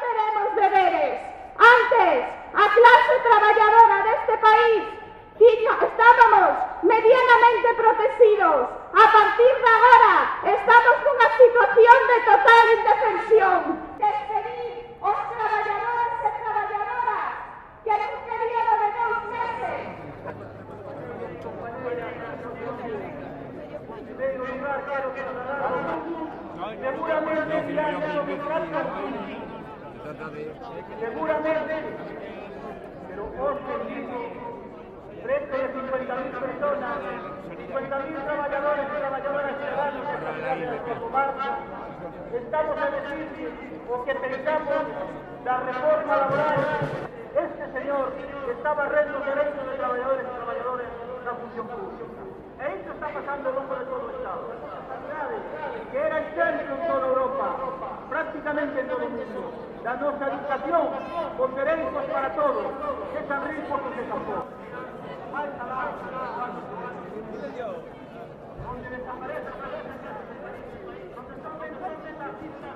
tenemos deberes. Antes, a clase trabajadora de este país, estábamos medianamente protegidos. A partir de ahora, estamos en una situación de total indefensión. Despedir os trabajadores y trabajadoras que en un periodo de 2 meses. Seguramente, pero os digo, frente de 50.000 personas, 50.000 trabajadores y trabajadoras ciudadanos de nuestra comarca, estamos a decir o que pensamos la reforma laboral. Este señor está barrendo los derechos de trabajadores y trabajadoras de la función pública. E isto está pasando ao longo de todo o Estado. Que era exemplo en toda Europa, prácticamente en todo o mundo, da nosa educación con derechos para todos, que se abrir por los desaforos. Donde desaparece, donde son 20 artistas